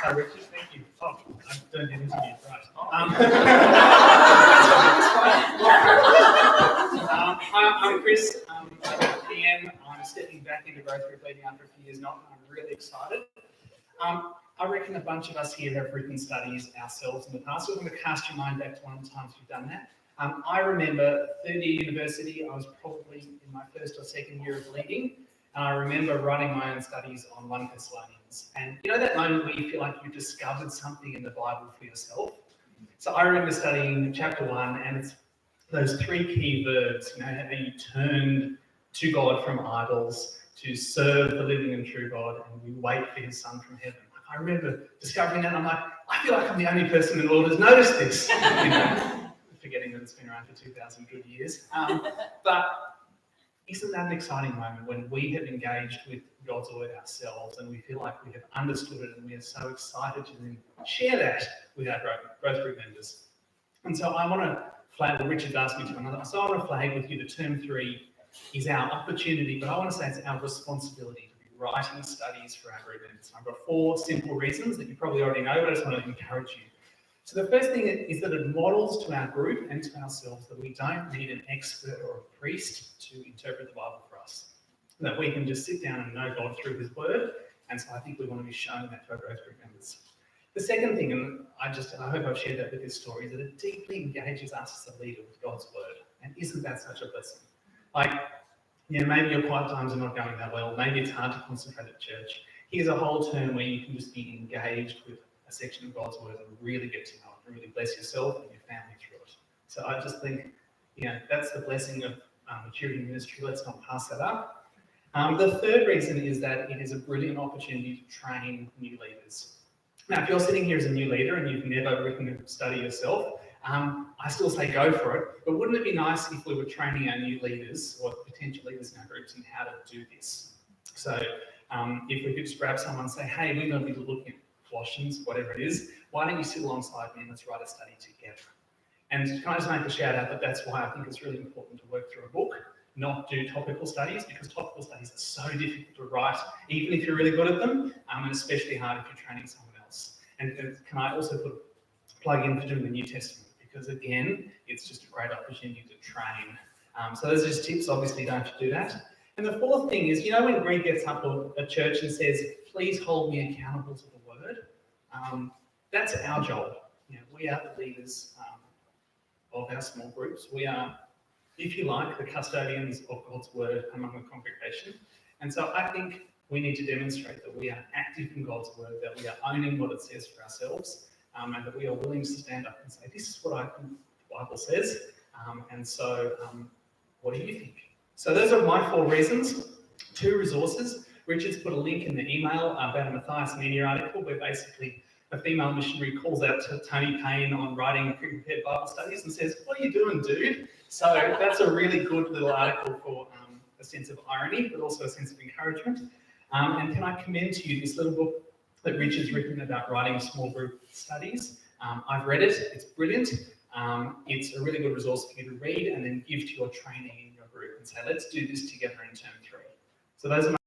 Hi, Richard. Thank you. Oh, I don't get interviewed, right. Hi, I'm Chris. I'm PM. I'm stepping back into growth group leading after a few years not, and I'm really excited. I reckon a bunch of us here have written studies ourselves in the past. So I'm going to cast your mind back to one of the times we've done that. I remember third year university, I was probably in my first or second year of leading, and I remember writing my own studies on 1 Thessalonians. And you know that moment where you feel like you've discovered something in the Bible for yourself? So I remember studying chapter 1, and it's those 3 key verbs, you know, how you turned to God from idols, to serve the living and true God, and we wait for his Son from heaven. I remember discovering that, and I'm like, I feel like I'm the only person in the world who's noticed this. You know, forgetting that it's been around for 2,000 good years. But isn't that an exciting moment when we have engaged with God's word ourselves and we feel like we have understood it and we are so excited to then share that with our growth group members? And so I want to flag, well, Richard asked me to, so I want to flag with you that term 3 is our opportunity, but I want to say it's our responsibility to be writing studies for our group members. I've got 4 simple reasons that you probably already know, but I just want to encourage you. So the first thing is that it models to our group and to ourselves that we don't need an expert or a priest to interpret the Bible for us. That we can just sit down and know God through his word. And so I think we want to be showing that to our growth group members. The second thing, and I hope I've shared that with this story, is that it deeply engages us as a leader with God's word. And isn't that such a blessing? Like, you know, maybe your quiet times are not going that well. Maybe it's hard to concentrate at church. Here's a whole term where you can just be engaged with a section of God's word and really get to know it and really bless yourself and your family through it. So I just think, you know, that's the blessing of maturity ministry. Let's not pass that up. The third reason is that it is a brilliant opportunity to train new leaders. Now, if you're sitting here as a new leader and you've never written a study yourself, I still say go for it. But wouldn't it be nice if we were training our new leaders or potential leaders in our groups in how to do this? So if we could just grab someone and say, hey, we're going to be looking at Colossians, whatever it is, why don't you sit alongside me and let's write a study together? And can I just make a shout out that that's why I think it's really important to work through a book, not do topical studies, because topical studies are so difficult to write, even if you're really good at them, and especially hard if you're training someone else. And can I also plug in for doing the New Testament? Because again, it's just a great opportunity to train. So those are just tips. Obviously, you don't have to do that. And the fourth thing is, you know, when Greg gets up at church and says, please hold me accountable to the word, that's our job. You know, we are the leaders of our small groups. We are, if you like, the custodians of God's word among the congregation. And so I think we need to demonstrate that we are active in God's word, that we are owning what it says for ourselves, and that we are willing to stand up and say, this is what I think the Bible says. And so what do you think? So those are my 4 reasons. 2 resources. Richard's put a link in the email about a Matthias Media article where basically a female missionary calls out to Tony Payne on writing pre-prepared Bible studies and says, what are you doing, dude? So that's a really good little article for a sense of irony, but also a sense of encouragement. And can I commend to you this little book that Richard's written about writing small group studies. I've read it. It's brilliant. It's a really good resource for you to read and then give to your training in your group and say, let's do this together in term 3. So those are my